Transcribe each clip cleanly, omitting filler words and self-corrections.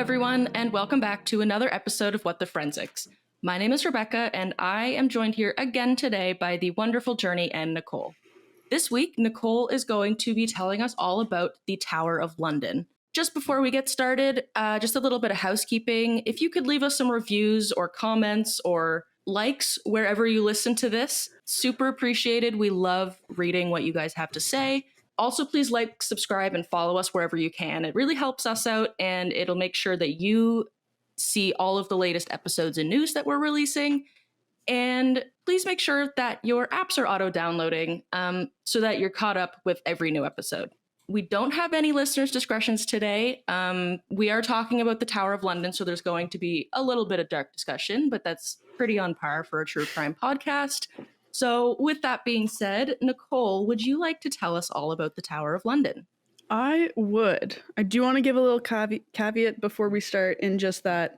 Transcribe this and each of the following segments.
everyone, and welcome back to another episode of What the Forensics. My name is Rebecca, and I am joined here again today by the wonderful Journey and Nicole. This week, Nicole is going to be telling us all about the Tower of London. Just before we get started, just a little bit of housekeeping. If you could leave us some reviews or comments or likes wherever you listen to this, super appreciated. We love reading what you guys have to say. Also, please like, subscribe, and follow us wherever you can. It really helps us out, and it'll make sure that you see all of the latest episodes and news that we're releasing. And please make sure that your apps are auto-downloading so that you're caught up with every new episode. We don't have any listeners' discretions today. We are talking about the Tower of London, so there's going to be a little bit of dark discussion, but that's pretty on par for a true crime podcast. So with that being said, Nicole, would you like to tell us all about the Tower of London? I would. I do want to give a little caveat before we start, in just that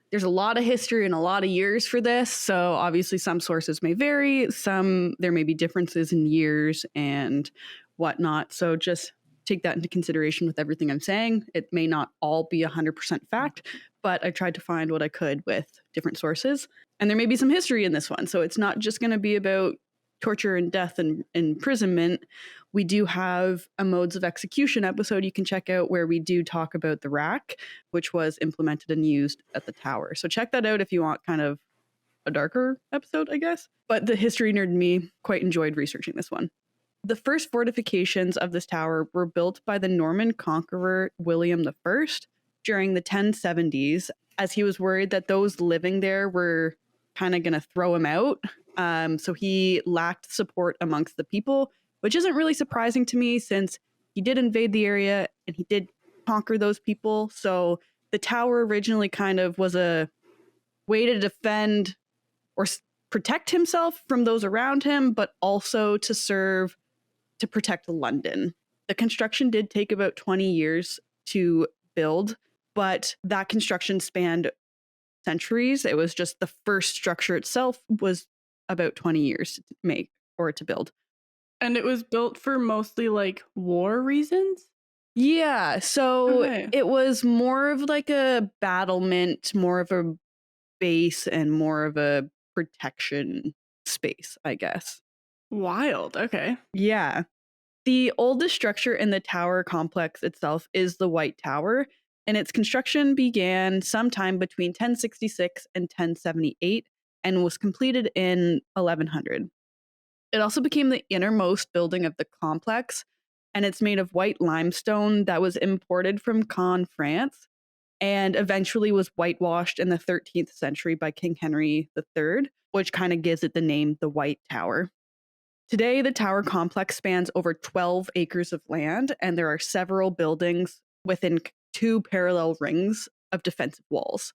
there's a lot of history and a lot of years for this. So obviously some sources may vary. There may be differences in years and whatnot. So just take that into consideration with everything I'm saying. It may not all be 100% fact, but I tried to find what I could with different sources. And there may be some history in this one. So it's not just going to be about torture and death and imprisonment. We do have a modes of execution episode you can check out where we do talk about the rack, which was implemented and used at the tower. So check that out if you want kind of a darker episode, I guess. But the history nerd in me quite enjoyed researching this one. The first fortifications of this tower were built by the Norman conqueror William I during the 1070s, as he was worried that those living there were kind of going to throw him out. So he lacked support amongst the people, which isn't really surprising to me since he did invade the area and he did conquer those people. So the tower originally kind of was a way to defend or protect himself from those around him, but also to serve to protect London. The construction did take about 20 years to build, but that construction spanned centuries. It was just the first structure itself was about 20 years to make or to build. And it was built for mostly like war reasons? Yeah, so It was more of like a battlement, more of a base, and more of a protection space, I guess. Wild. Okay. Yeah. The oldest structure in the tower complex itself is the White Tower, and its construction began sometime between 1066 and 1078 and was completed in 1100. It also became the innermost building of the complex, and it's made of white limestone that was imported from Caen, France, and eventually was whitewashed in the 13th century by King Henry III, which kind of gives it the name the White Tower. Today, the tower complex spans over 12 acres of land, and there are several buildings within 2 parallel rings of defensive walls.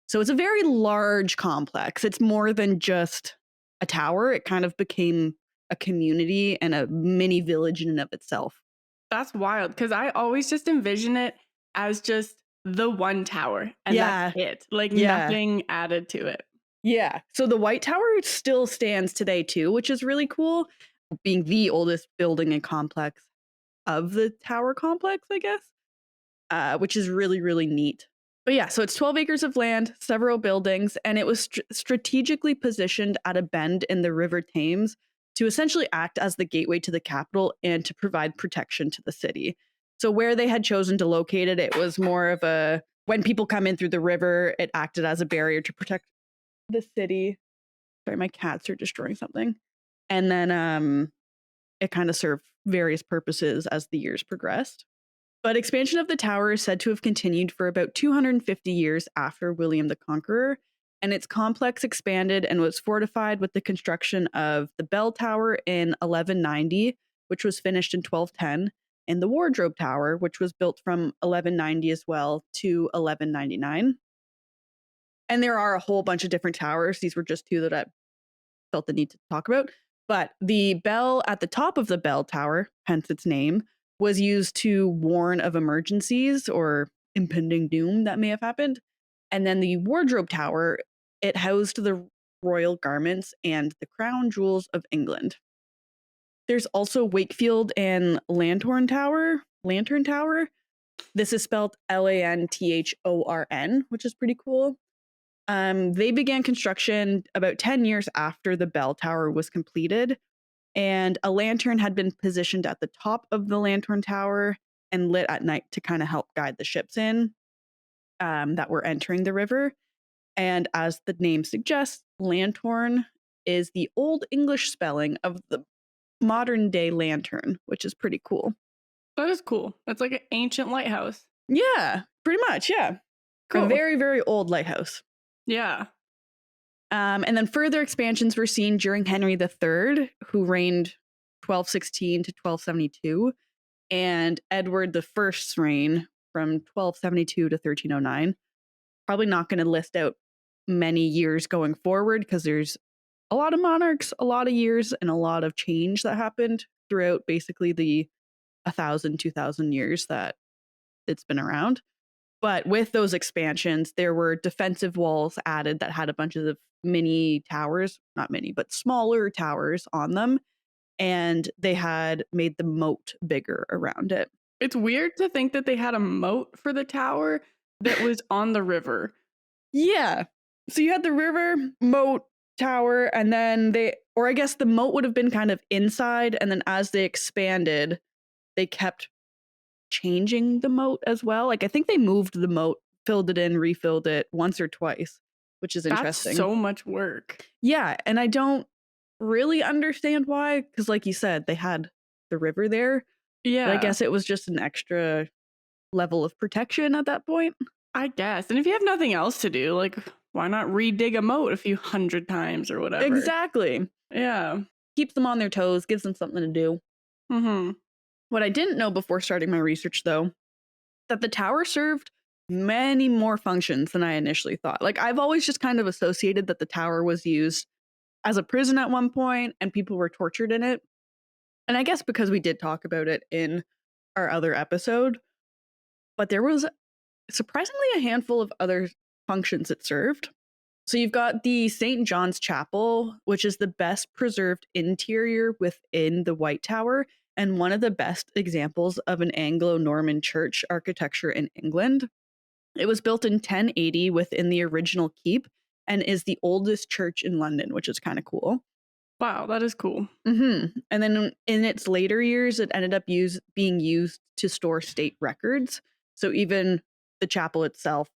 So it's a very large complex. It's more than just a tower. It kind of became a community and a mini village in and of itself. That's wild, because I always just envision it as just the one tower, and that's it. Like nothing added to it. Yeah. So the White Tower still stands today too, which is really cool, being the oldest building and complex of the tower complex, I guess, which is really, really neat. But yeah, so it's 12 acres of land, several buildings, and it was strategically positioned at a bend in the River Thames to essentially act as the gateway to the capital and to provide protection to the city. So where they had chosen to locate it, it was more of a, when people come in through the river, it acted as a barrier to protect the city. Sorry, my cats are destroying something. And then it kind of served various purposes as the years progressed. But expansion of the tower is said to have continued for about 250 years after William the Conqueror, and its complex expanded and was fortified with the construction of the Bell Tower in 1190, which was finished in 1210, and the Wardrobe Tower, which was built from 1190 as well to 1199. And there are a whole bunch of different towers. These were just 2 that I felt the need to talk about. But the bell at the top of the Bell Tower, hence its name, was used to warn of emergencies or impending doom that may have happened. And then the Wardrobe Tower, it housed the royal garments and the crown jewels of England. There's also Wakefield and Lantern Tower, This is spelled Lanthorn, which is pretty cool. They began construction about 10 years after the bell tower was completed, and a lantern had been positioned at the top of the lantern tower and lit at night to kind of help guide the ships in that were entering the river. And as the name suggests, lanthorn is the Old English spelling of the modern day lantern, which is pretty cool. That is cool. That's like an ancient lighthouse. Yeah, pretty much. Yeah. Cool. A very, very old lighthouse. Yeah. And then further expansions were seen during Henry III, who reigned 1216 to 1272, and Edward I's reign from 1272 to 1309. Probably not going to list out many years going forward because there's a lot of monarchs, a lot of years, and a lot of change that happened throughout basically the 1,000, 2,000 years that it's been around. But with those expansions, there were defensive walls added that had a bunch of mini towers, not many, but smaller towers on them. And they had made the moat bigger around it. It's weird to think that they had a moat for the tower that was on the river. Yeah. So you had the river, moat, tower, and then or I guess the moat would have been kind of inside. And then as they expanded, they kept changing the moat as well. Like I think they moved the moat, filled it in, refilled it once or twice, which is interesting. That's so much work. Yeah, and I don't really understand why, because like you said, they had the river there. Yeah. But I guess it was just an extra level of protection at that point. I guess. And if you have nothing else to do, like why not re-dig a moat a few 100 times or whatever? Exactly. Yeah. Keeps them on their toes, gives them something to do. Mm-hmm. What I didn't know before starting my research, though, that the tower served many more functions than I initially thought. Like, I've always just kind of associated that the tower was used as a prison at one point and people were tortured in it. And I guess because we did talk about it in our other episode, but there was surprisingly a handful of other functions it served. So you've got the St. John's Chapel, which is the best preserved interior within the White Tower and one of the best examples of an Anglo-Norman church architecture in England. It was built in 1080 within the original keep and is the oldest church in London, which is kind of cool. Wow, that is cool. Mm-hmm. And then in its later years, it ended up being used to store state records. So even the chapel itself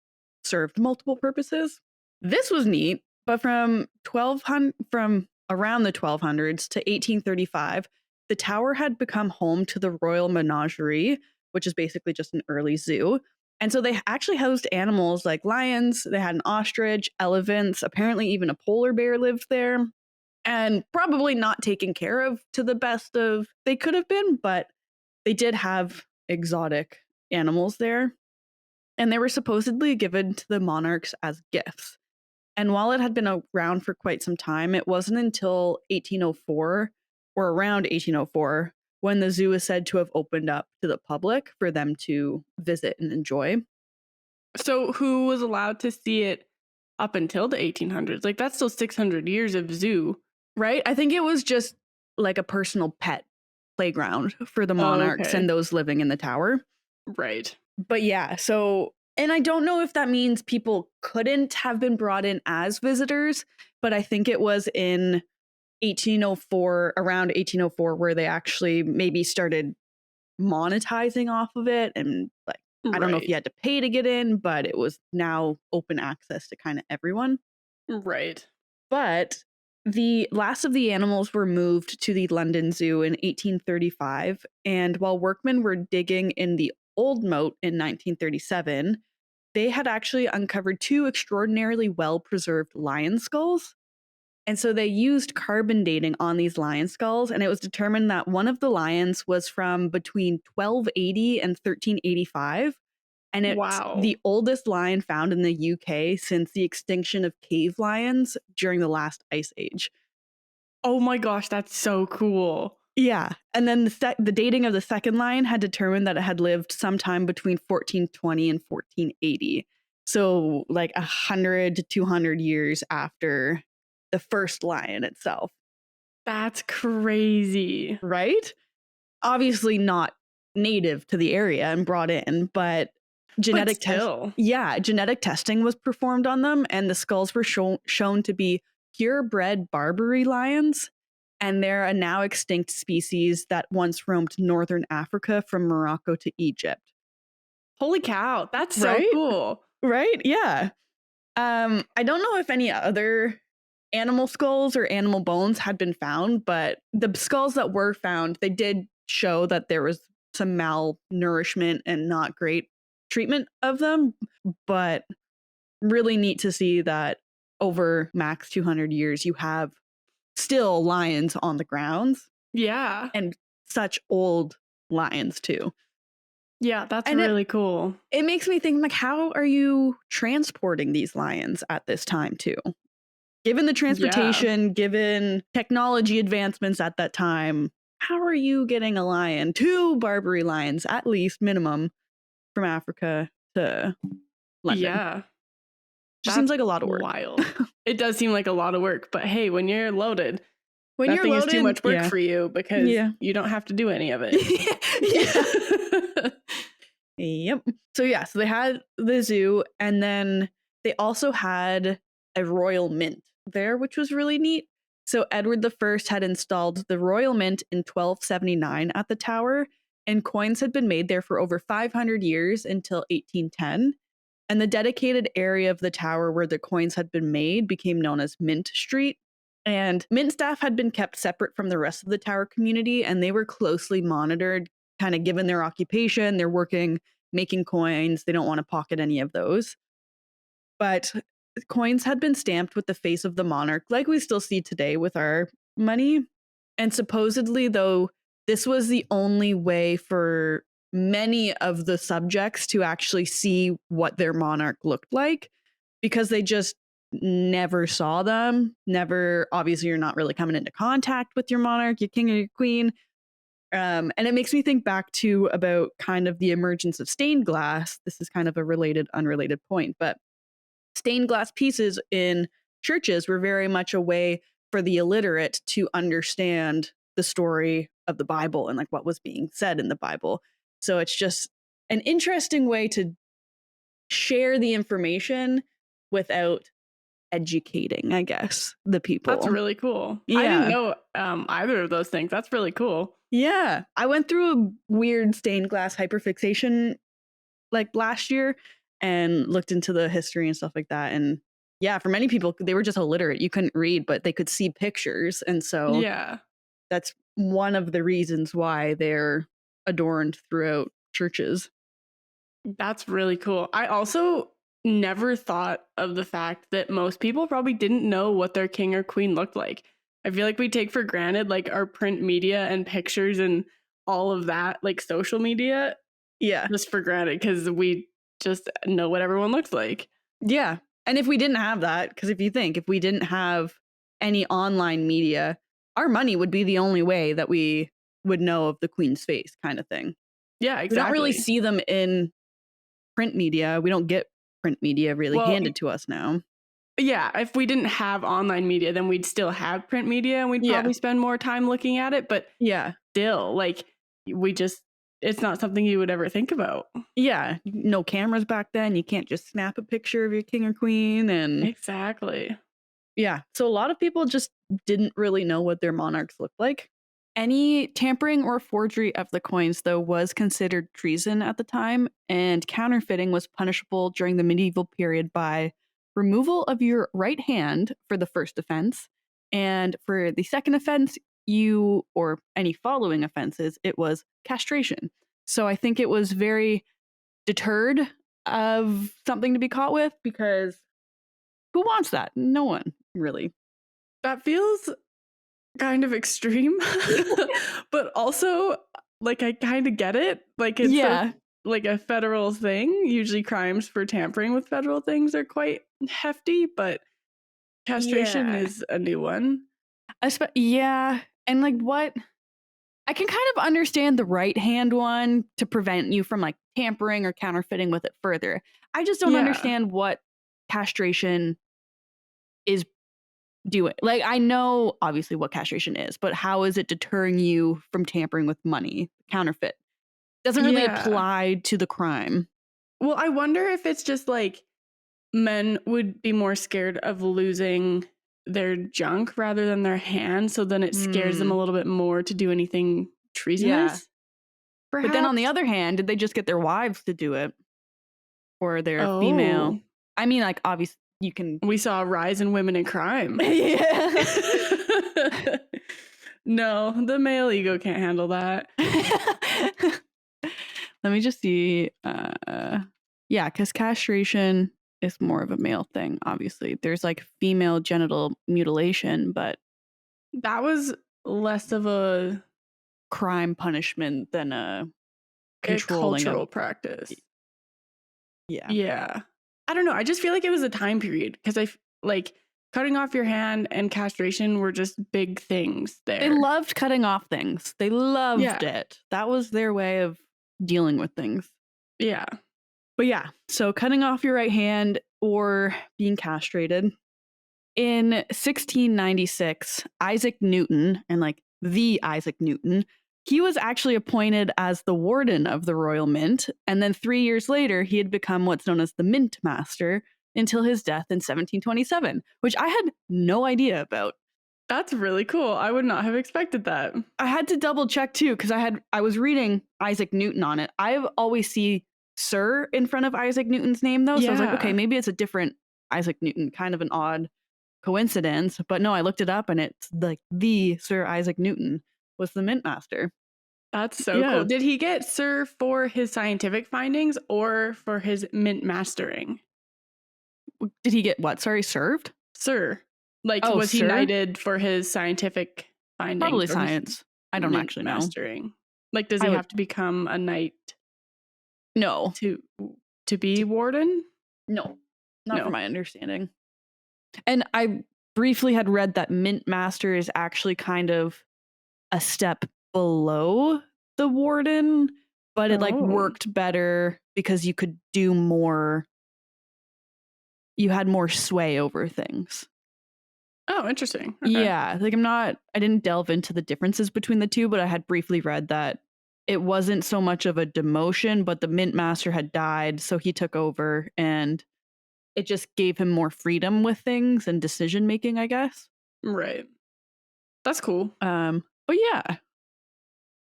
served multiple purposes. This was neat, but from around the 1200s to 1835, the tower had become home to the Royal Menagerie, which is basically just an early zoo. And so they actually housed animals like lions, they had an ostrich, elephants, apparently even a polar bear lived there. And probably not taken care of to the best of they could have been, but they did have exotic animals there. And they were supposedly given to the monarchs as gifts. And while it had been around for quite some time, it wasn't until 1804 or around 1804 when the zoo is said to have opened up to the public for them to visit and enjoy. So who was allowed to see it up until the 1800s? Like that's still 600 years of zoo. Right? I think it was just like a personal pet playground for the monarchs and those living in the tower. Right. But yeah, so, and I don't know if that means people couldn't have been brought in as visitors, but I think it was in 1804, around 1804, where they actually maybe started monetizing off of it. And like, I don't know if you had to pay to get in, but it was now open access to kind of everyone. Right. But the last of the animals were moved to the London Zoo in 1835, and while workmen were digging in the old moat in 1937, they had actually uncovered two extraordinarily well-preserved lion skulls. And so they used carbon dating on these lion skulls, and it was determined that one of the lions was from between 1280 and 1385. And it's the oldest lion found in the UK since the extinction of cave lions during the last ice age. Oh my gosh, that's so cool. Yeah. And then the dating of the second lion had determined that it had lived sometime between 1420 and 1480. So like 100 to 200 years after the first lion itself. That's crazy. Right? Obviously not native to the area and brought in, but genetic testing was performed on them, and the skulls were shown to be purebred Barbary lions, and they're a now extinct species that once roamed northern Africa from Morocco to Egypt. Holy cow, that's so cool. Right? Yeah. I don't know if any other animal skulls or animal bones had been found, but the skulls that were found, they did show that there was some malnourishment and not great treatment of them, but really neat to see that over max 200 years you have still lions on the grounds. Yeah. And such old lions too. Yeah, that's really cool. It makes me think, like, how are you transporting these lions at this time too? Given the transportation, given technology advancements at that time, how are you getting a lion, 2 Barbary lions at least minimum, from Africa to London? Yeah. Just seems like a lot of work. Wild. It does seem like a lot of work, but hey, when you're loaded, nothing is too much work for you because you don't have to do any of it. Yep. So they had the zoo, and then they also had a royal mint there, which was really neat. So Edward I had installed the royal mint in 1279 at the tower, and coins had been made there for over 500 years until 1810. And the dedicated area of the tower where the coins had been made became known as Mint Street. And mint staff had been kept separate from the rest of the tower community, and they were closely monitored, kind of given their occupation. They're working, making coins. They don't want to pocket any of those. But coins had been stamped with the face of the monarch, like we still see today with our money. And supposedly, though, this was the only way for many of the subjects to actually see what their monarch looked like, because they just never saw them. Never, obviously, you're not really coming into contact with your monarch, your king or your queen. And it makes me think back to about kind of the emergence of stained glass. This is kind of a related, unrelated point, but stained glass pieces in churches were very much a way for the illiterate to understand the story of the Bible and like what was being said in the Bible. So it's just an interesting way to share the information without educating, I guess, the people. That's really cool. Yeah. I didn't know either of those things. That's really cool. Yeah. I went through a weird stained glass hyperfixation like last year and looked into the history and stuff like that. And yeah, for many people, they were just illiterate. You couldn't read, but they could see pictures. And so that's one of the reasons why they're adorned throughout churches. That's really cool. I also never thought of the fact that most people probably didn't know what their king or queen looked like. I feel like we take for granted like our print media and pictures and all of that, like social media. Yeah. Just for granted because we just know what everyone looks like. Yeah. And if we didn't have that, because if you think, if we didn't have any online media, our money would be the only way that we would know of the queen's face kind of thing. Yeah, exactly. We don't really see them in print media. We don't get print media really handed to us now. Yeah, if we didn't have online media, then we'd still have print media and we'd probably spend more time looking at it. But still, like, it's not something you would ever think about. Yeah, no cameras back then. You can't just snap a picture of your king or queen. And exactly. Yeah, so a lot of people just didn't really know what their monarchs looked like. Any tampering or forgery of the coins, though, was considered treason at the time, and counterfeiting was punishable during the medieval period by removal of your right hand for the first offense, and for the second offense, or any following offenses, it was castration. So I think it was very deterred of something to be caught with, because who wants that? No one, really. That feels kind of extreme, but also like I kind of get it. Like it's like a federal thing. Usually crimes for tampering with federal things are quite hefty, but castration is a new one. And like what I can kind of understand the right hand one to prevent you from like tampering or counterfeiting with it further. I just don't understand what castration is doing. Like, I know obviously what castration is, but how is it deterring you from tampering with money, counterfeit? Doesn't really Yeah. apply to the crime. Well, I wonder if it's just like men would be more scared of losing their junk rather than their hand, so then it scares them a little bit more to do anything treasonous. But then on the perhaps? other hand, did they just get their wives to do it? Or their female? Oh, I mean, like, obviously, you can. we saw a rise in women in crime. Yeah. No, the male ego can't handle that. Let me just see. Yeah, because castration is more of a male thing, obviously. There's like female genital mutilation, but That was less of a crime punishment than a controlling cultural of. practice. Yeah. Yeah. I don't know. I just feel like it was a time period because like cutting off your hand and castration were just big things there. They loved cutting off things. They loved Yeah. it. That was their way of dealing with things. Yeah. But yeah, so cutting off your right hand or being castrated. In 1696, Isaac Newton, and like the Isaac Newton, he was actually appointed as the warden of the Royal Mint. And then 3 years later, he had become what's known as the Mint Master until his death in 1727, which I had no idea about. That's really cool. I would not have expected that. I had to double check too, because I was reading Isaac Newton on it. I always see Sir in front of Isaac Newton's name, though. So I was like, Yeah. okay, maybe it's a different Isaac Newton, kind of an odd coincidence. But no, I looked it up and it's like the Sir Isaac Newton was the Mint Master. That's so Yeah. cool. Did he get Sir for his scientific findings or for his mint mastering? Did he get what? Sorry, served? Sir. Like, Oh, was he sir? knighted for his scientific findings? Probably or his science. I don't mint actually know. mastering? Like, does I he would- have to become a knight No, to be warden? not No. from my understanding. And I briefly had read that Mint Master is actually kind of a step below the warden, but it like Oh. worked better because you could do more. You had more sway over things. Oh, interesting. Okay. Yeah, like I didn't delve into the differences between the two, but I had briefly read that it wasn't so much of a demotion, but the Mint Master had died, so he took over and it just gave him more freedom with things and decision making, I guess. Right. That's cool. But yeah.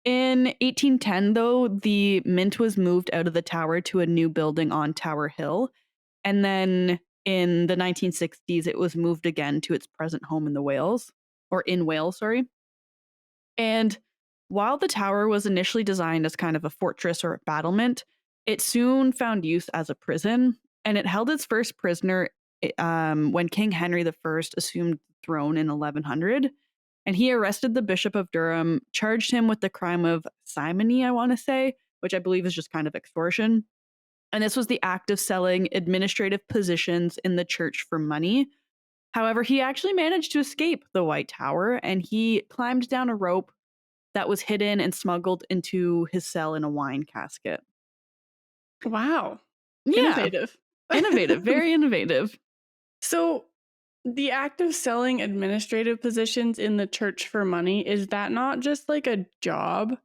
In 1810, though, the mint was moved out of the tower to a new building on Tower Hill. And then in the 1960s, it was moved again to its present home in Wales. And while the tower was initially designed as kind of a fortress or a battlement, it soon found use as a prison. And it held its first prisoner when King Henry I assumed the throne in 1100. And he arrested the Bishop of Durham, charged him with the crime of simony, I want to say, which I believe is just kind of extortion. And this was the act of selling administrative positions in the church for money. However, he actually managed to escape the White Tower, and he climbed down a rope that was hidden and smuggled into his cell in a wine casket. Wow. Yeah. Innovative. Very innovative. So, the act of selling administrative positions in the church for money, is that not just like a job?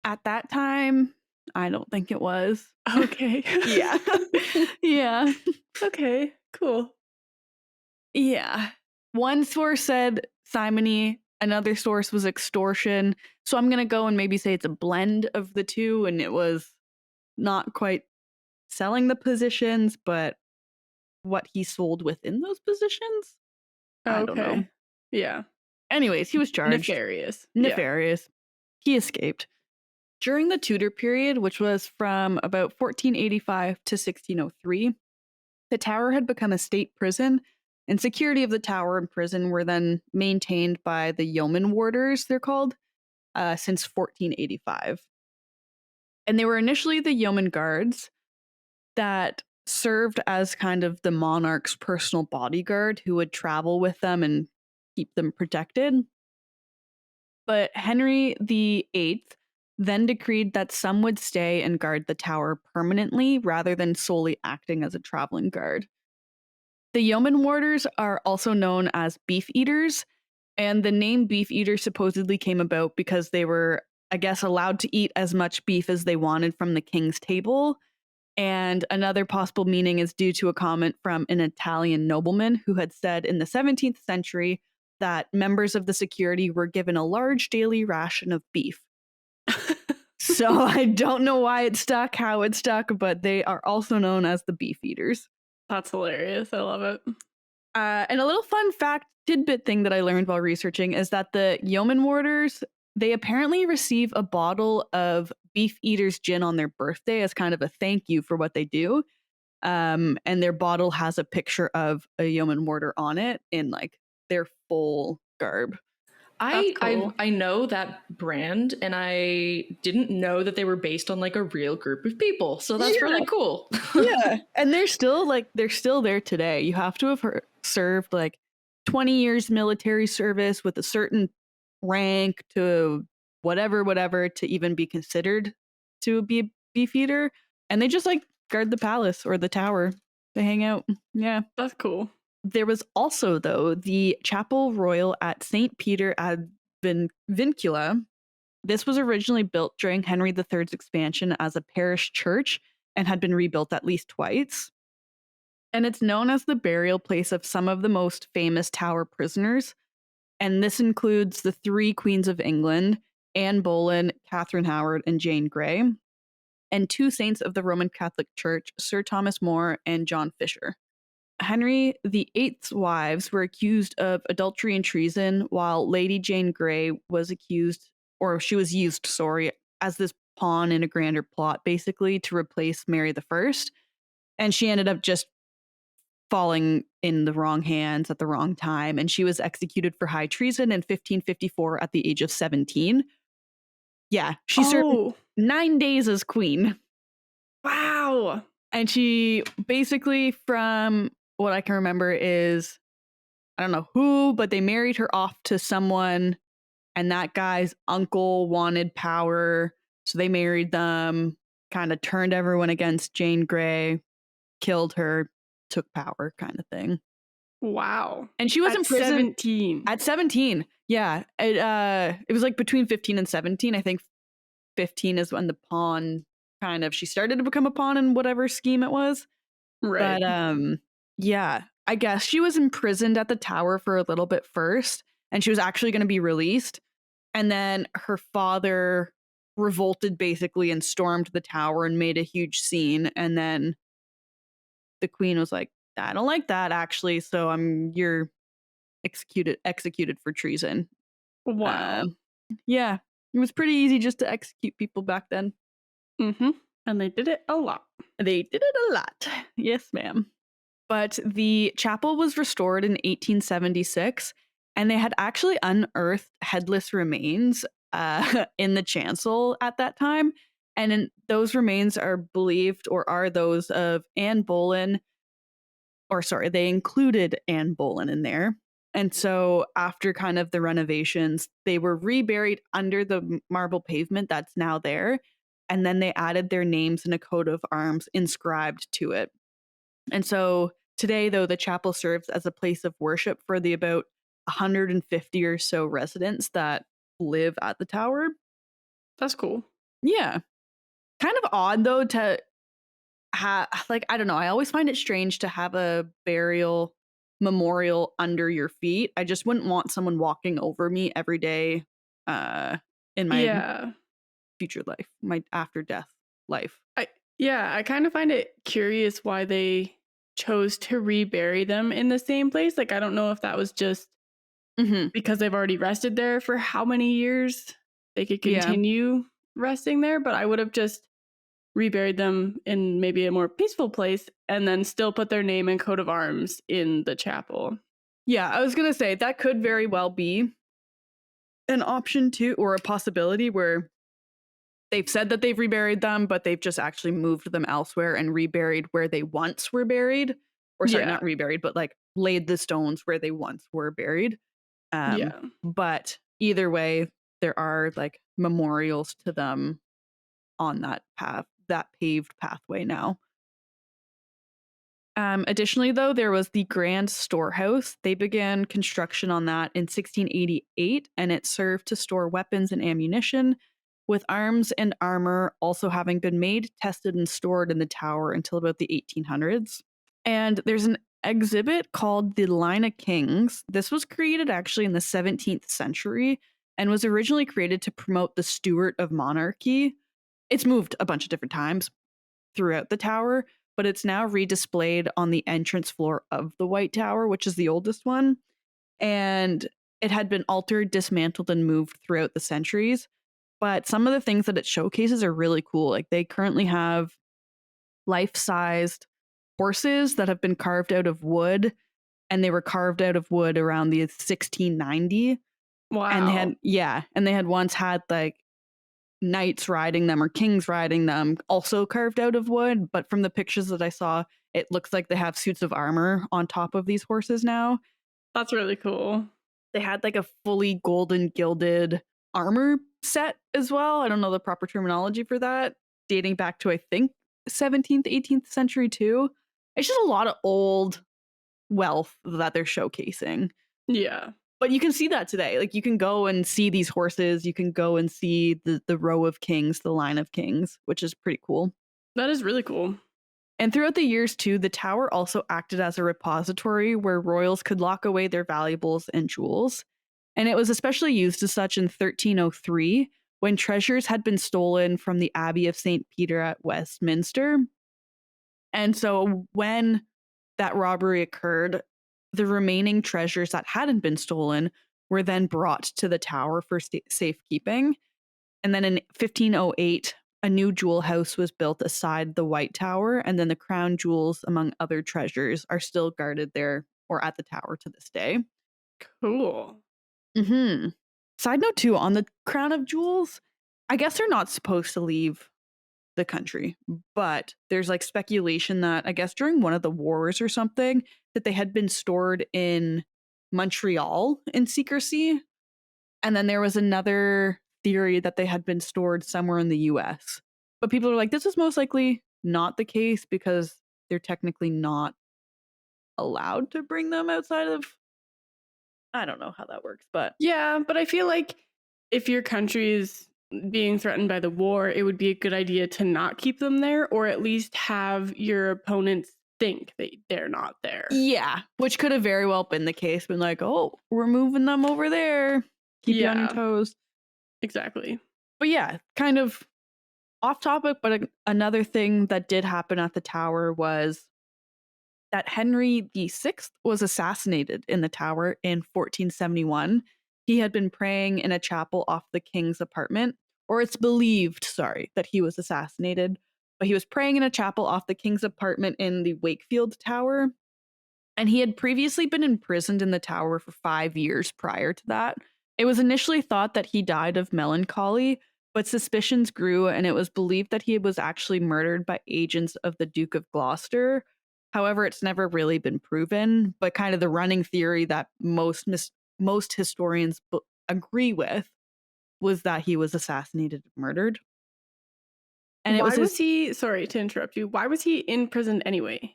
At that time, I don't think it was. Okay. Yeah. Yeah. Okay, cool. Yeah. One source said simony, another source was extortion. So I'm going to go and maybe say it's a blend of the two, and it was not quite selling the positions, but what he sold within those positions. I don't know. Yeah. Anyways, he was charged. Nefarious. Nefarious. He escaped. During the Tudor period, which was from about 1485 to 1603, the tower had become a state prison, and security of the tower and prison were then maintained by the yeoman warders, they're called, since 1485. And they were initially the yeoman guards that served as kind of the monarch's personal bodyguard who would travel with them and keep them protected. But Henry VIII then decreed that some would stay and guard the tower permanently rather than solely acting as a traveling guard. The yeoman warders are also known as beef eaters, and the name beef eater supposedly came about because they were I guess, allowed to eat as much beef as they wanted from the king's table. And another possible meaning is due to a comment from an Italian nobleman who had said in the 17th century that members of the security were given a large daily ration of beef. So I don't know why it stuck, how it stuck, but they are also known as the beef eaters. That's hilarious. I love it. And a little fun fact tidbit thing that I learned while researching is that the yeoman warders, they apparently receive a bottle of beef eaters gin on their birthday as kind of a thank you for what they do. And their bottle has a picture of a yeoman warder on it in like their full garb. I know that brand, and I didn't know that they were based on like a real group of people. So that's really cool. Yeah, and they're still there today. You have to have served like 20 years military service with a certain rank to whatever to even be considered to be a beef eater, and they just like guard the palace or the tower. They hang out. Yeah, that's cool. There was also, though, the Chapel Royal at St. Peter ad Vincula. This was originally built during Henry III's expansion as a parish church and had been rebuilt at least twice. And it's known as the burial place of some of the most famous Tower prisoners. And this includes the 3 queens of England, Anne Boleyn, Catherine Howard, and Jane Grey, and 2 saints of the Roman Catholic Church, Sir Thomas More and John Fisher. Henry VIII's wives were accused of adultery and treason, while Lady Jane Grey was used as this pawn in a grander plot, basically, to replace Mary I. And she ended up just falling in the wrong hands at the wrong time, and she was executed for high treason in 1554 at the age of 17. Yeah, she served 9 days as queen. Wow. And she basically, from what I can remember, is, I don't know who, but they married her off to someone, and that guy's uncle wanted power, so they married them, kind of turned everyone against Jane Grey, killed her, took power, kind of thing. Wow. And she was in prison 17. At 17. Yeah. It was like between 15 and 17. I think 15 is when the pawn she started to become a pawn in whatever scheme it was. Right. But yeah, I guess she was imprisoned at the Tower for a little bit first, and she was actually going to be released. And then her father revolted basically and stormed the Tower and made a huge scene. And then the queen was like, I don't like that actually, so you're executed for treason. Wow. Yeah, it was pretty easy just to execute people back then. Mm-hmm. And they did it a lot. Yes, ma'am. But the chapel was restored in 1876, and they had actually unearthed headless remains in the chancel at that time. And those remains are believed, or are those of Anne Boleyn. They included Anne Boleyn in there. And so after kind of the renovations, they were reburied under the marble pavement that's now there. And then they added their names in a coat of arms inscribed to it. And so today, though, the chapel serves as a place of worship for the about 150 or so residents that live at the tower. That's cool. Yeah. Kind of odd, though, to have, like, I don't know. I always find it strange to have a burial memorial under your feet. I just wouldn't want someone walking over me every day in my future life, my after death life. I kind of find it curious why they chose to rebury them in the same place. Like, I don't know if that was just because they've already rested there for how many years they could continue resting there, but I would have just reburied them in maybe a more peaceful place and then still put their name and coat of arms in the chapel. Yeah, I was going to say that could very well be an option too, or a possibility where they've said that they've reburied them, but they've just actually moved them elsewhere and reburied where they once were buried. Or sorry, not reburied, but like laid the stones where they once were buried. But either way, there are like memorials to them on that path, that paved pathway now. Additionally, though, there was the Grand Storehouse. They began construction on that in 1688, and it served to store weapons and ammunition, with arms and armor also having been made, tested, and stored in the tower until about the 1800s. And there's an exhibit called the Line of Kings. This was created actually in the 17th century and was originally created to promote the Stuart of monarchy. It's moved a bunch of different times throughout the tower, but it's now redisplayed on the entrance floor of the White Tower, which is the oldest one. And it had been altered, dismantled, and moved throughout the centuries. But some of the things that it showcases are really cool. Like they currently have life-sized horses that have been carved out of wood, and they were carved out of wood around the 1690. Wow. And they had once had like knights riding them or kings riding them, also carved out of wood. But from the pictures that I saw, it looks like they have suits of armor on top of these horses now. That's really cool. They had like a fully golden gilded armor set as well. I don't know the proper terminology for that, dating back to I think 17th, 18th century too. It's just a lot of old wealth that they're showcasing. Yeah. But you can see that today. Like you can go and see these horses. You can go and see the row of kings, the line of kings, which is pretty cool. That is really cool. And throughout the years too, the tower also acted as a repository where royals could lock away their valuables and jewels. And it was especially used as such in 1303 when treasures had been stolen from the Abbey of St. Peter at Westminster. And so when that robbery occurred, the remaining treasures that hadn't been stolen were then brought to the tower for safekeeping. And then in 1508, a new jewel house was built aside the White Tower, and then the crown jewels, among other treasures, are still guarded there or at the tower to this day. Cool. Side note too, on the crown of jewels, I guess they're not supposed to leave the country, but there's like speculation that I guess during one of the wars or something that they had been stored in Montreal in secrecy. And then there was another theory that they had been stored somewhere in the US. But people are like, this is most likely not the case because they're technically not allowed to bring them outside of. I don't know how that works, but yeah, but I feel like if your country is being threatened by the war, it would be a good idea to not keep them there, or at least have your opponents think that they're not there. Yeah, which could have very well been the case. Been like, oh, we're moving them over there. Keep you on your toes. Exactly. But yeah, kind of off topic, but another thing that did happen at the tower was that Henry VI was assassinated in the tower in 1471. He had been praying in a chapel off the king's apartment, or it's believed, that he was assassinated, but he was praying in a chapel off the king's apartment in the Wakefield Tower. And he had previously been imprisoned in the tower for 5 years prior to that. It was initially thought that he died of melancholy, but suspicions grew, and it was believed that he was actually murdered by agents of the Duke of Gloucester. However, it's never really been proven, but kind of the running theory that most historians agree with was that he was assassinated and murdered. And why was he, sorry to interrupt you, why was he in prison anyway?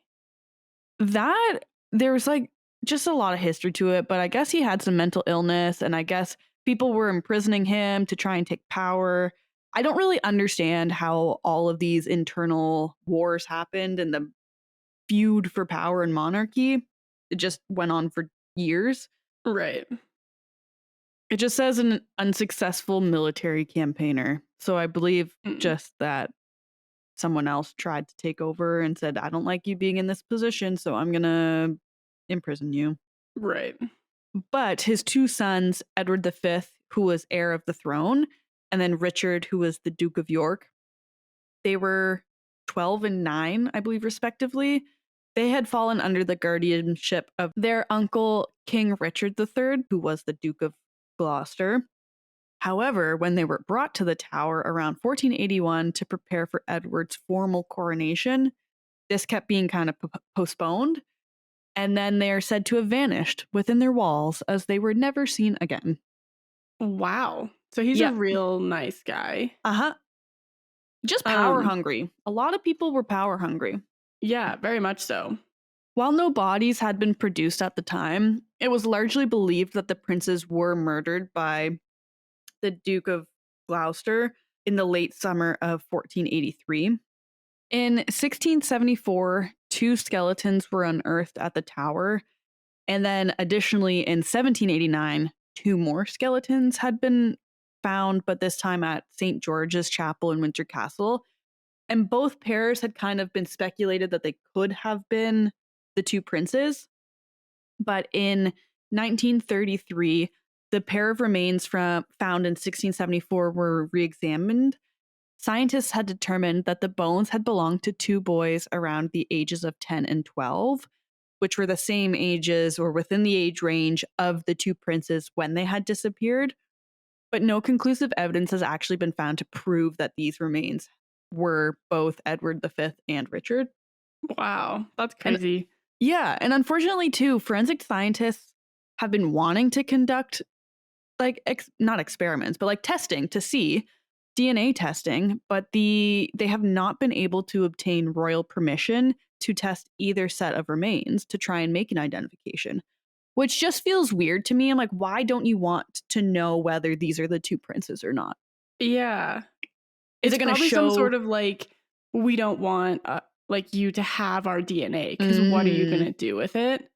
That, there's like just a lot of history to it, but I guess he had some mental illness, and I guess people were imprisoning him to try and take power. I don't really understand how all of these internal wars happened and the feud for power and monarchy. It just went on for years. Right. It just says an unsuccessful military campaigner. So I believe just that someone else tried to take over and said, I don't like you being in this position, so I'm going to imprison you. Right. But his two sons, Edward V, who was heir of the throne, and then Richard, who was the Duke of York, they were 12 and 9, I believe, respectively. They had fallen under the guardianship of their uncle, King Richard III, who was the Duke of Gloucester. However, when they were brought to the tower around 1481 to prepare for Edward's formal coronation, this kept being kind of postponed, and then they are said to have vanished within their walls as they were never seen again. Wow. So he's a real nice guy. Just power hungry. A lot of people were power hungry. Yeah, very much so. While no bodies had been produced at the time, it was largely believed that the princes were murdered by the Duke of Gloucester, in the late summer of 1483. In 1674, 2 skeletons were unearthed at the tower. And then additionally, in 1789, 2 more skeletons had been found, but this time at St. George's Chapel in Windsor Castle. And both pairs had kind of been speculated that they could have been the 2 princes. But in 1933, the pair of remains found in 1674 were re-examined. Scientists had determined that the bones had belonged to 2 boys around the ages of 10 and 12, which were the same ages or within the age range of the 2 princes when they had disappeared. But no conclusive evidence has actually been found to prove that these remains were both Edward V and Richard. Wow, that's crazy. And unfortunately, too, forensic scientists have been wanting to conduct, like, not experiments, but like testing to see DNA testing, but they have not been able to obtain royal permission to test either set of remains to try and make an identification, which just feels weird to me. I'm like, why don't you want to know whether these are the 2 princes or not? Yeah. Is it going to show some sort of like, we don't want like you to have our DNA because what are you going to do with it?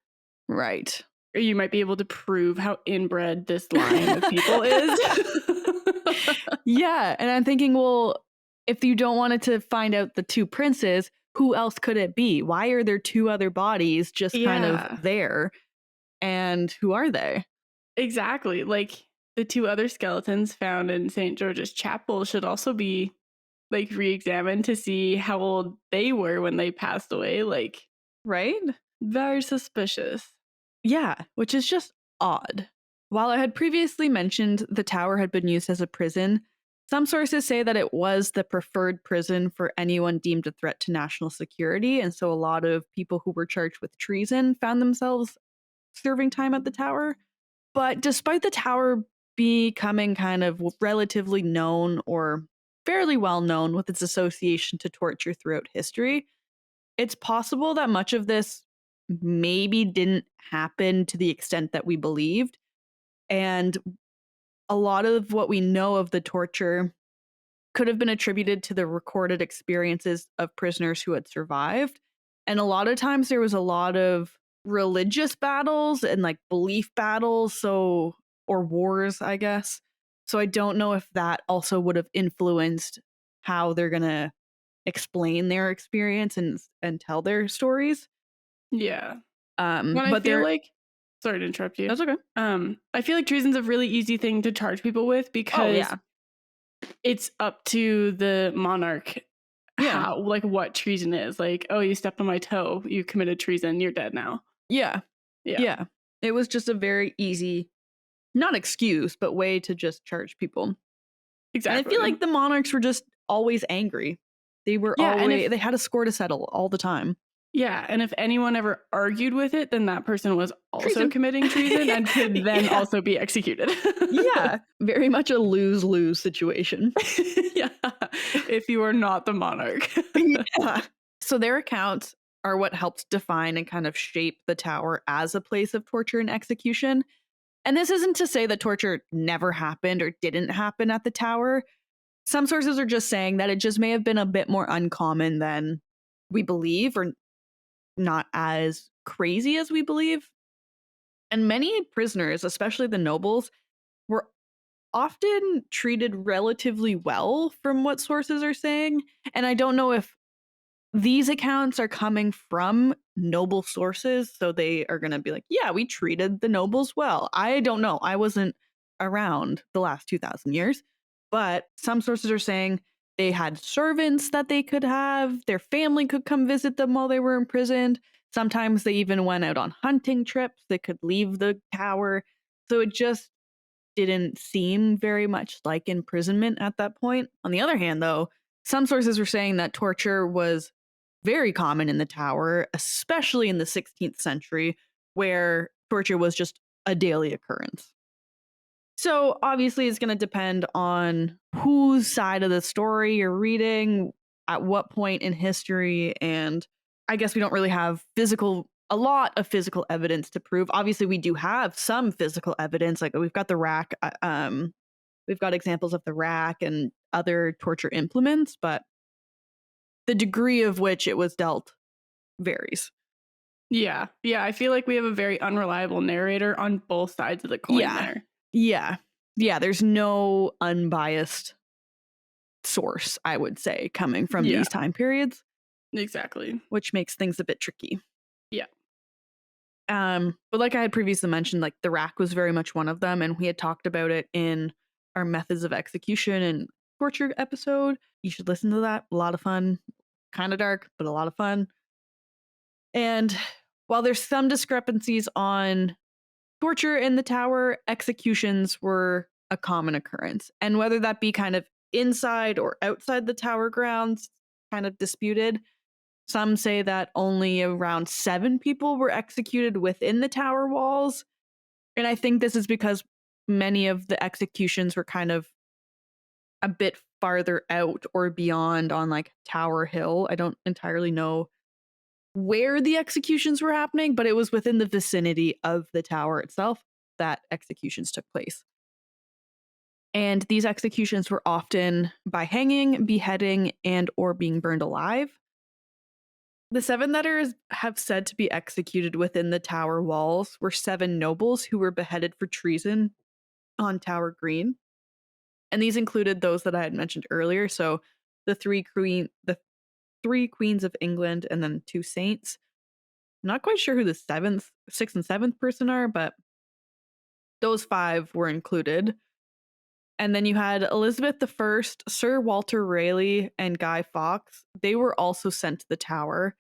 Right. Or you might be able to prove how inbred this line of people is. Yeah. And I'm thinking, well, if you don't want it to find out the 2 princes, who else could it be? Why are there 2 other bodies just kind of there? And who are they? Exactly. Like the 2 other skeletons found in St. George's Chapel should also be like re-examined to see how old they were when they passed away. Like, right? Very suspicious. Yeah, which is just odd. While I had previously mentioned the tower had been used as a prison, some sources say that it was the preferred prison for anyone deemed a threat to national security, and so a lot of people who were charged with treason found themselves serving time at the tower. But despite the tower becoming kind of relatively known or fairly well known with its association to torture throughout history, it's possible that much of this maybe didn't happen to the extent that we believed. And a lot of what we know of the torture could have been attributed to the recorded experiences of prisoners who had survived. And a lot of times there was a lot of religious battles and like belief battles, or wars, I guess. So I don't know if that also would have influenced how they're going to explain their experience and tell their stories. Yeah. But I feel like, sorry to interrupt you. That's okay. I feel like treason's a really easy thing to charge people with because it's up to the monarch how, like, what treason is. Like, oh, you stepped on my toe, you committed treason, you're dead now. Yeah. It was just a very easy, not excuse, but way to just charge people. Exactly. And I feel like the monarchs were just always angry. They were always, they had a score to settle all the time. Yeah, and if anyone ever argued with it, then that person was also committing treason and could then also be executed. Yeah, very much a lose-lose situation. Yeah, if you are not the monarch. Yeah. So their accounts are what helped define and kind of shape the tower as a place of torture and execution. And this isn't to say that torture never happened or didn't happen at the tower. Some sources are just saying that it just may have been a bit more uncommon than we believe, or not as crazy as we believe. And many prisoners, especially the nobles, were often treated relatively well from what sources are saying. And I don't know if these accounts are coming from noble sources, so they are going to be like, yeah, we treated the nobles well. I don't know. I wasn't around the last 2,000 years. But some sources are saying they had servants that they could have. Their family could come visit them while they were imprisoned. Sometimes they even went out on hunting trips. They could leave the tower. So it just didn't seem very much like imprisonment at that point. On the other hand, though, some sources were saying that torture was very common in the tower, especially in the 16th century, where torture was just a daily occurrence. So obviously it's going to depend on whose side of the story you're reading, at what point in history, and I guess we don't really have a lot of physical evidence to prove. Obviously we do have some physical evidence, like we've got the rack We've got examples of the rack and other torture implements, but the degree of which it was dealt varies. Yeah. Yeah. I feel like we have a very unreliable narrator on both sides of the coin there. Yeah. Yeah. There's no unbiased source, I would say, coming from these time periods. Exactly. Which makes things a bit tricky. Yeah. But like I had previously mentioned, like the rack was very much one of them, and we had talked about it in our methods of execution and torture episode. You should listen to that. A lot of fun. Kind of dark, but a lot of fun. And while there's some discrepancies on torture in the tower, executions were a common occurrence. And whether that be kind of inside or outside the tower grounds, kind of disputed. Some say that only around 7 people were executed within the tower walls. And I think this is because many of the executions were kind of a bit farther out or beyond on like Tower Hill. I don't entirely know where the executions were happening, but it was within the vicinity of the tower itself that executions took place. And these executions were often by hanging, beheading, and or being burned alive. The 7 that have said to be executed within the tower walls were 7 nobles who were beheaded for treason on Tower Green. And these included those that I had mentioned earlier. So the three queens of England and then 2 saints. I'm not quite sure who the 6th and 7th person are, but those 5 were included. And then you had Elizabeth I, Sir Walter Raleigh, and Guy Fawkes. They were also sent to the tower.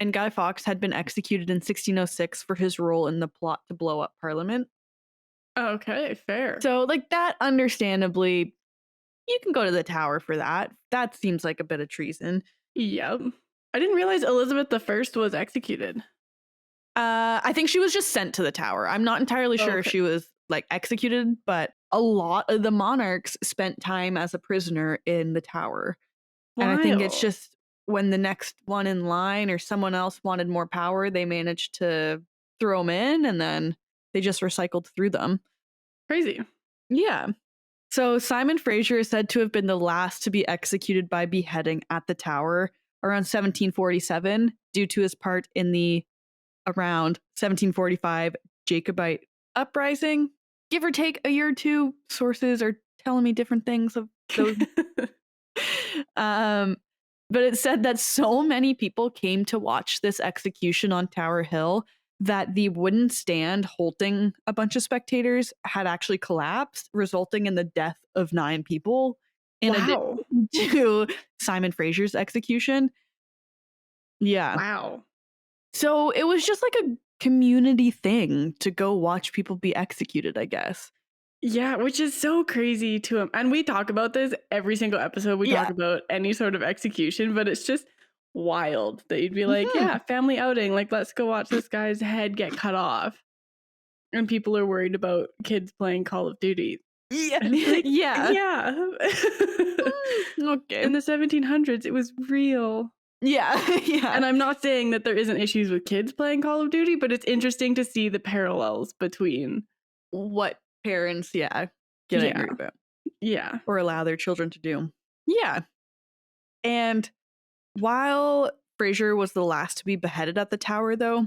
And Guy Fawkes had been executed in 1606 for his role in the plot to blow up Parliament. Okay, fair. So, like, that, understandably, you can go to the tower for that. That seems like a bit of treason. Yep. I didn't realize Elizabeth I was executed. I think she was just sent to the tower. I'm not entirely sure if she was, like, executed, but a lot of the monarchs spent time as a prisoner in the tower. And I think it's just when the next one in line or someone else wanted more power, they managed to throw them in and then they just recycled through them. Crazy. Yeah. So Simon Fraser is said to have been the last to be executed by beheading at the tower around 1747 due to his part in the around 1745 Jacobite uprising. Give or take a year or two, sources are telling me different things of those. But it said that so many people came to watch this execution on Tower Hill that the wooden stand holding a bunch of spectators had actually collapsed, resulting in the death of 9 people in addition to Simon Fraser's execution. Yeah. Wow. So it was just like a community thing to go watch people be executed, I guess. Yeah, which is so crazy to him. And we talk about this every single episode. We talk about any sort of execution, but it's just wild that you'd be like, yeah, family outing. Like, let's go watch this guy's head get cut off. And people are worried about kids playing Call of Duty. Yeah. Like, yeah. Okay. In the 1700s, it was real. Yeah. Yeah. And I'm not saying that there isn't issues with kids playing Call of Duty, but it's interesting to see the parallels between what parents, get angry about. Yeah. Or allow their children to do. Yeah. And while Fraser was the last to be beheaded at the tower, though,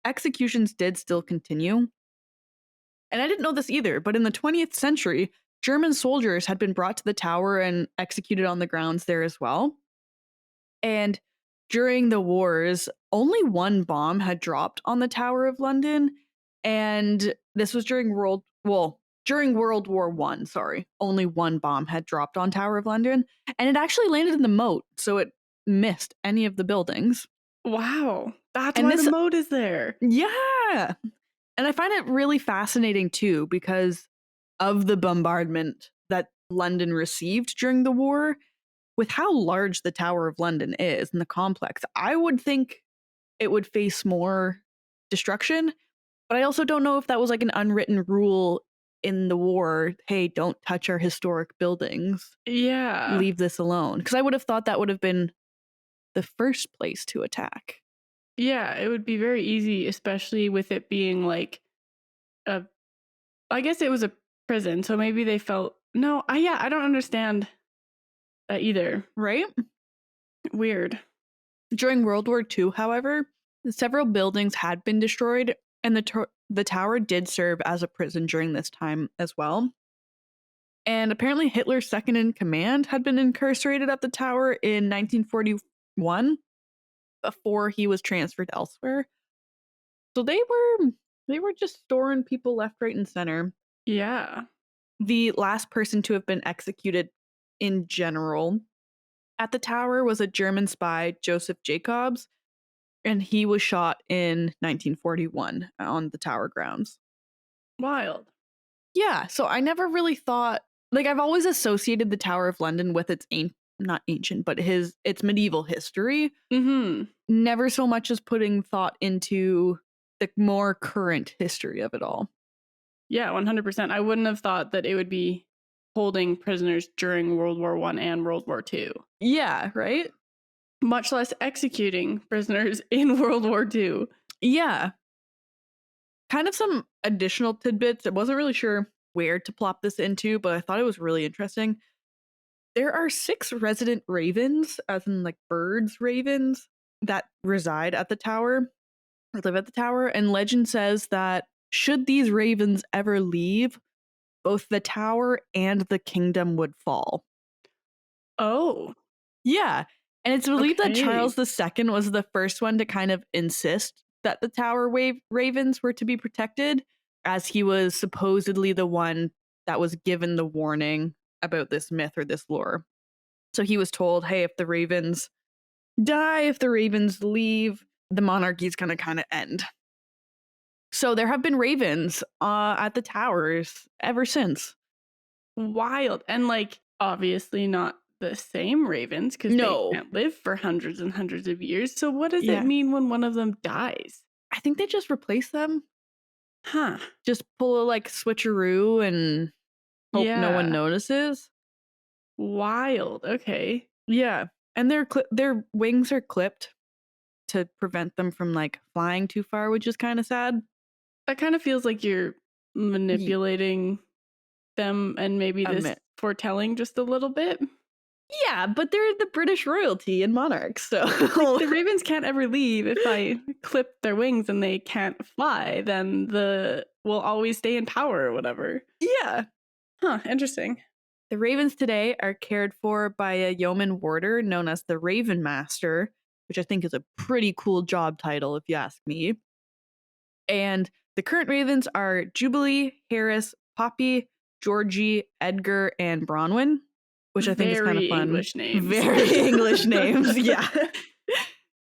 executions did still continue. And I didn't know this either, but in the 20th century, German soldiers had been brought to the tower and executed on the grounds there as well. And during the wars, only 1 bomb had dropped on the Tower of London. And this was during World War I, sorry. Only 1 bomb had dropped on Tower of London. And it actually landed in the moat, so it missed any of the buildings. Wow. That's why the moat is there. Yeah. And I find it really fascinating, too, because of the bombardment that London received during the war. With how large the Tower of London is and the complex, I would think it would face more destruction. But I also don't know if that was like an unwritten rule in the war. Hey, don't touch our historic buildings. Yeah. Leave this alone. Because I would have thought that would have been the first place to attack. Yeah, it would be very easy, especially with it being like I guess it was a prison, so maybe they felt No, I don't understand that either. Right? Weird. During World War II, however, several buildings had been destroyed, and the tower did serve as a prison during this time as well. And apparently Hitler's second in command had been incarcerated at the tower in 1941 before he was transferred elsewhere. So they were just storing people left, right, and center. Yeah. The last person to have been executed in general at the tower was a German spy, Joseph Jacobs, and he was shot in 1941 on the tower grounds. Wild. Yeah, so I never really thought, like, I've always associated the Tower of London with its not ancient, but its medieval history. Mm-hmm. Never so much as putting thought into the more current history of it all. Yeah, 100%. I wouldn't have thought that it would be holding prisoners during World War I and World War II. Yeah, right? Much less executing prisoners in World War II. Yeah. Kind of some additional tidbits. I wasn't really sure where to plop this into, but I thought it was really interesting. There are 6 resident ravens, as in like birds ravens, that reside at the tower, or live at the tower, and legend says that should these ravens ever leave, both the tower and the kingdom would fall. Oh. Yeah. And it's believed that Okay. Charles II was the first one to kind of insist that the tower ravens were to be protected, as he was supposedly the one that was given the warning about this myth or this lore. So he was told, hey, if the ravens die, if the ravens leave, the monarchy's gonna kind of end. So there have been ravens at the towers ever since. Wild. And like, obviously not the same ravens, because No. they can't live for hundreds and hundreds of years. So what does Yeah. it mean when one of them dies? I think they just replace them. Huh. Just pull a like switcheroo and hope no one Yeah. notices. Wild. Okay. Yeah. And their wings are clipped to prevent them from like flying too far, which is kind of sad. That kind of feels like you're manipulating them and maybe this foretelling just a little bit. Yeah, but they're the British royalty and monarchs, so Like, the ravens can't ever leave. If I clip their wings and they can't fly, then will always stay in power or whatever. Yeah. Huh, interesting. The ravens today are cared for by a yeoman warder known as the Raven Master, which I think is a pretty cool job title if you ask me. And the current ravens are Jubilee, Harris, Poppy, Georgie, Edgar, and Bronwyn, which I think is kind of fun. English names. Very English names. Yeah.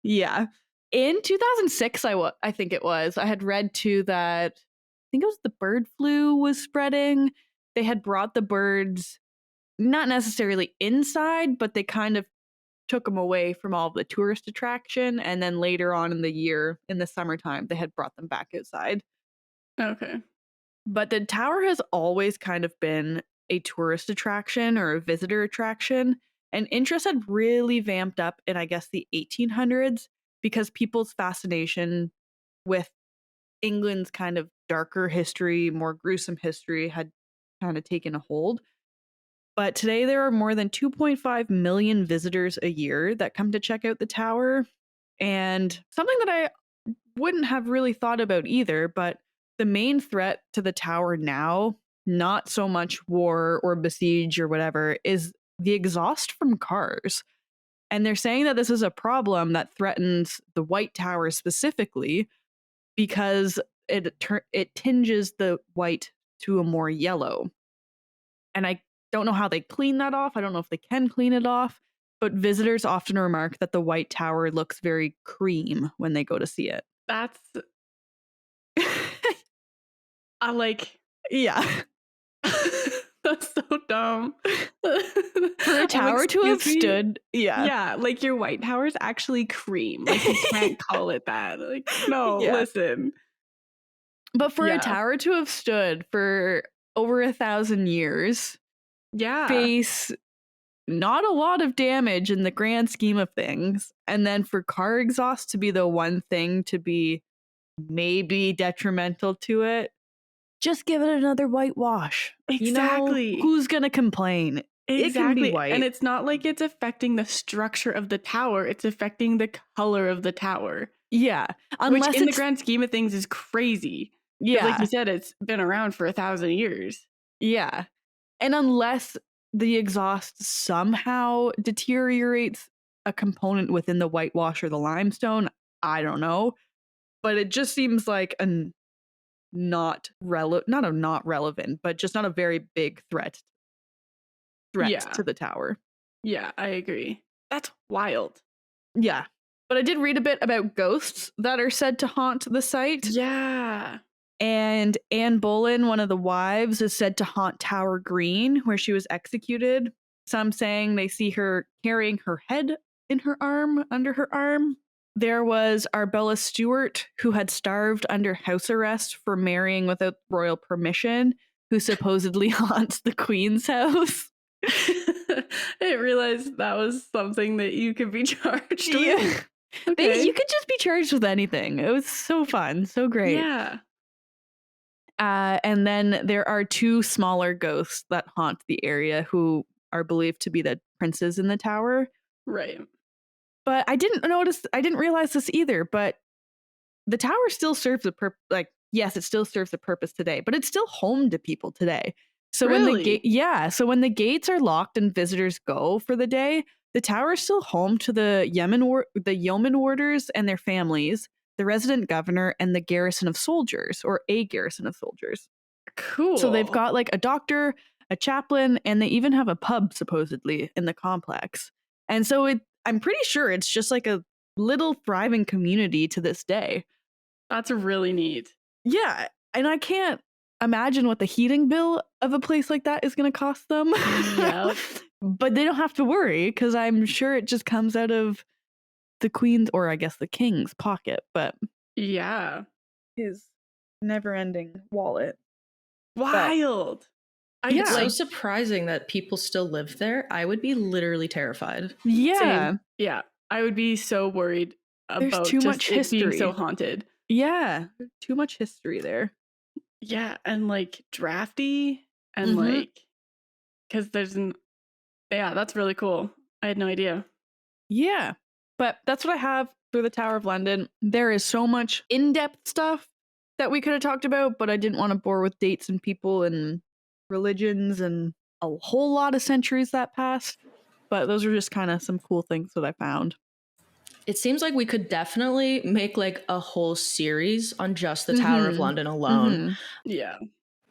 Yeah. In 2006, I think it was, I had read too that I think it was the bird flu was spreading. They had brought the birds not necessarily inside, but they kind of took them away from all of the tourist attraction. And then later on in the year, in the summertime, they had brought them back outside. Okay. But the tower has always kind of been a tourist attraction or a visitor attraction. And interest had really vamped up in, I guess, the 1800s because people's fascination with England's kind of darker history, more gruesome history had kind of taken a hold. But today there are more than 2.5 million visitors a year that come to check out the tower. And something that I wouldn't have really thought about either, but the main threat to the tower now, not so much war or besiege or whatever, is the exhaust from cars. And they're saying that this is a problem that threatens the White Tower specifically because it tinges the white to a more yellow. And I don't know how they clean that off. I don't know if they can clean it off. But visitors often remark that the White Tower looks very cream when they go to see it. That's I like. Yeah. That's so dumb. For a tower to have stood. Yeah. Yeah, like your White Tower's actually cream. Like you can't call it that. Like, no, listen. But for a tower to have stood for over 1,000 years, face not a lot of damage in the grand scheme of things, and then for car exhaust to be the one thing to be maybe detrimental to it, just give it another whitewash. Exactly. You know, who's going to complain? Exactly. It can be white. And it's not like it's affecting the structure of the tower. It's affecting the color of the tower. Yeah. Which in the grand scheme of things is crazy. Yeah. Like you said, it's been around for 1,000 years. Yeah. And unless the exhaust somehow deteriorates a component within the whitewash or the limestone, I don't know. But it just seems like a not relevant, but just not a very big threat to the tower. Yeah, I agree. That's wild. Yeah. But I did read a bit about ghosts that are said to haunt the site. Yeah. And Anne Boleyn, one of the wives, is said to haunt Tower Green, where she was executed. Some saying they see her carrying her head under her arm. There was Arbella Stewart, who had starved under house arrest for marrying without royal permission, who supposedly haunts the Queen's house. I didn't realize that was something that you could be charged with. Okay. You could just be charged with anything. It was so fun, so great. Yeah. And then there are 2 smaller ghosts that haunt the area who are believed to be the princes in the tower. Right. But I didn't realize this either, but the tower still serves a purpose. Like, yes, it still serves a purpose today, but it's still home to people today. So Really? when the gates are locked and visitors go for the day, the tower is still home to the yeoman warders and their families, the resident governor, and the garrison of soldiers, or a garrison of soldiers. Cool. So they've got like a doctor, a chaplain, and they even have a pub supposedly in the complex. And so I'm pretty sure it's just like a little thriving community to this day. That's really neat. Yeah, and I can't imagine what the heating bill of a place like that is going to cost them. Yep. But they don't have to worry, because I'm sure it just comes out of the Queen's, or I guess the King's pocket, but yeah, his never-ending wallet. Wild. It's so surprising that people still live there. I would be literally terrified. Yeah. Same. Yeah. I would be so worried about There's too much history. being so haunted. Yeah. Too much history there. Yeah. And like drafty and like, because that's really cool. I had no idea. Yeah. But that's what I have for the Tower of London. There is so much in-depth stuff that we could have talked about, but I didn't want to bore with dates and people and religions and a whole lot of centuries that passed. But those are just kind of some cool things that I found. It seems like we could definitely make like a whole series on just the Tower of London alone. Yeah.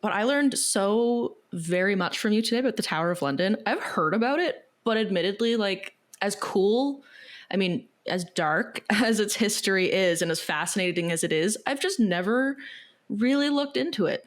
But I learned so very much from you today about the Tower of London. I've heard about it, but admittedly, like, as cool, I mean, as dark as its history is and as fascinating as it is, I've just never really looked into it.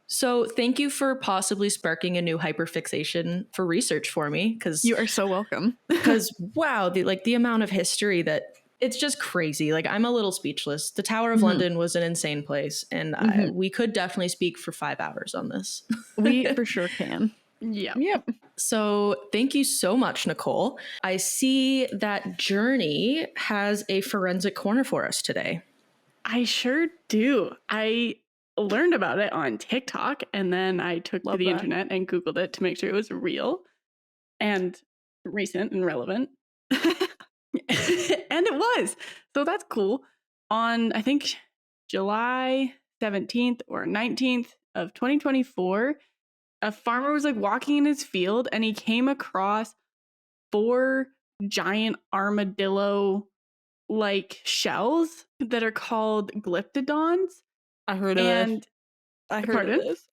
So thank you for possibly sparking a new hyperfixation for research for me, because you are so welcome. Because wow, the amount of history that it's just crazy. Like, I'm a little speechless. The Tower of London was an insane place, and we could definitely speak for 5 hours on this. We for sure can. Yep. So thank you so much, Nicole. I see that Journey has a forensic corner for us today. I sure do. I learned about it on TikTok, and then I took to the internet and Googled it to make sure it was real and recent and relevant. And it was. So that's cool. On, I think, July 17th or 19th of 2024, a farmer was like walking in his field and he came across 4 giant armadillo like shells that are called glyptodons. I heard of this.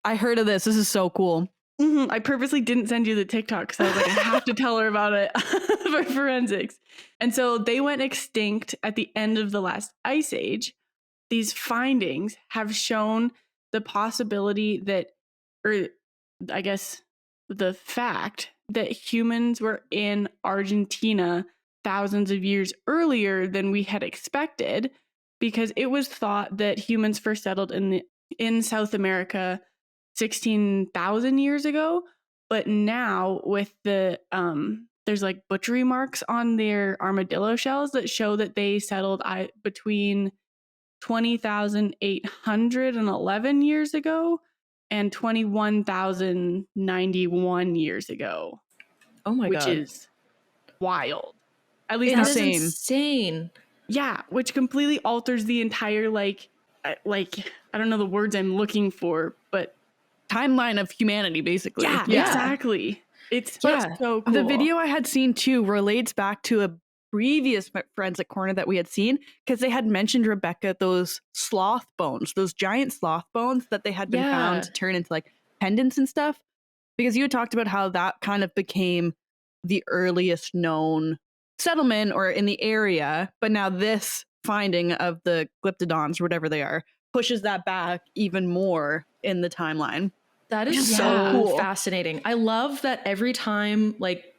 I heard of this. This is so cool. I purposely didn't send you the TikTok because I was like, I have to tell her about it for forensics. And so they went extinct at the end of the last ice age. These findings have shown the possibility that, or I guess the fact that humans were in Argentina thousands of years earlier than we had expected, because it was thought that humans first settled in South America 16,000 years ago. But now with the there's like butchery marks on their armadillo shells that show that they settled between 20,811 years ago and 21,091 years ago. Oh my God. Which is wild. At least that is insane. Yeah, which completely alters the entire like I don't know the words I'm looking for, but timeline of humanity, basically. Yeah. Exactly. It's so cool. The video I had seen too relates back to a previous Forensic Corner that we had seen, because they had mentioned, Rebecca, those sloth bones, those giant sloth bones that they had been found to turn into like pendants and stuff. Because you had talked about how that kind of became the earliest known settlement or in the area, but now this finding of the glyptodons or whatever they are pushes that back even more in the timeline. That is so fascinating. I love that every time, like,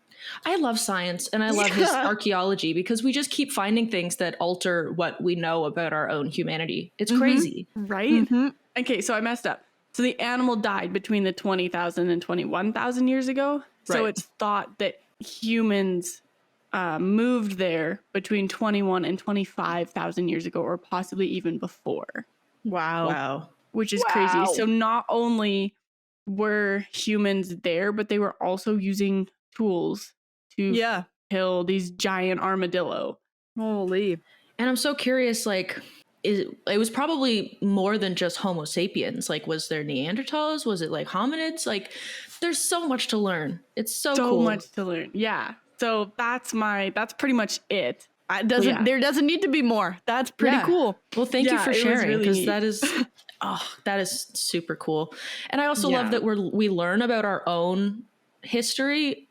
I love science and I love his archaeology, because we just keep finding things that alter what we know about our own humanity. It's crazy. Right? Okay, so I messed up. So the animal died between the 20,000 and 21,000 years ago. So it's thought that humans moved there between 21 and 25,000 years ago, or possibly even before. Wow. Which is crazy. So not only were humans there, but they were also using tools to kill these giant armadillo. Holy. And I'm so curious, like, it was probably more than just Homo sapiens. Like, was there Neanderthals? Was it like hominids? Like, there's so much to learn. It's so cool. So much to learn. Yeah. So that's pretty much it. There doesn't need to be more. That's pretty cool. Well, thank you for sharing, because that is that is super cool. And I also love that we learn about our own history,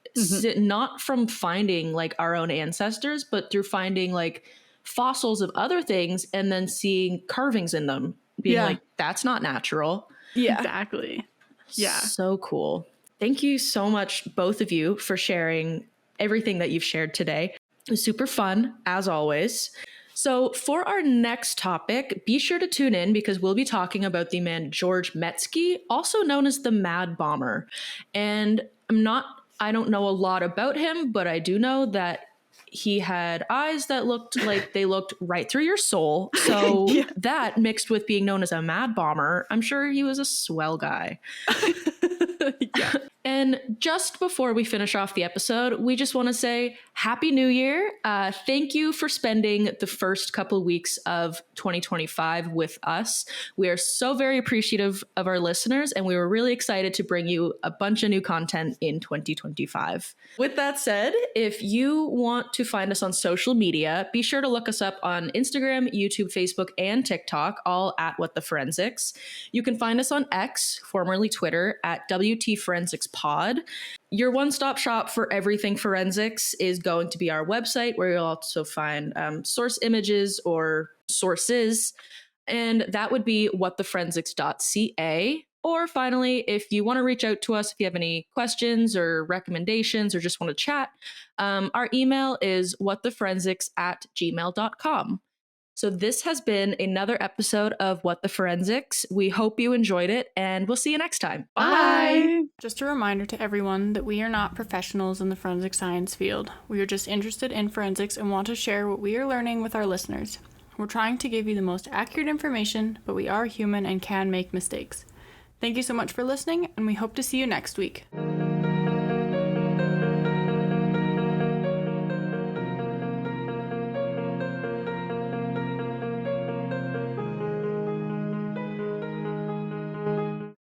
not from finding like our own ancestors, but through finding like fossils of other things and then seeing carvings in them, being like, that's not natural. Yeah, exactly. Yeah. So cool. Thank you so much, both of you, for sharing everything that you've shared today. It was super fun, as always. So for our next topic, be sure to tune in, because we'll be talking about the man George Metsky, also known as the Mad Bomber. And I don't know a lot about him, but I do know that he had eyes that looked like they looked right through your soul. So that, mixed with being known as a mad bomber, I'm sure he was a swell guy. And just before we finish off the episode, we just want to say Happy New Year. Thank you for spending the first couple of weeks of 2025 with us. We are so very appreciative of our listeners, and we were really excited to bring you a bunch of new content in 2025. With that said, if you want to find us on social media, be sure to look us up on Instagram, YouTube, Facebook, and TikTok, all at What the Forensics. You can find us on X, formerly Twitter, at WT Forensics Pod. Your one-stop shop for everything forensics is going to be our website, where you'll also find source images or sources, and that would be whattheforensics.ca. Or finally, if you want to reach out to us, if you have any questions or recommendations or just want to chat, our email is whattheforensics@gmail.com. So this has been another episode of What the Forensics. We hope you enjoyed it, and we'll see you next time. Bye! Just a reminder to everyone that we are not professionals in the forensic science field. We are just interested in forensics and want to share what we are learning with our listeners. We're trying to give you the most accurate information, but we are human and can make mistakes. Thank you so much for listening, and we hope to see you next week.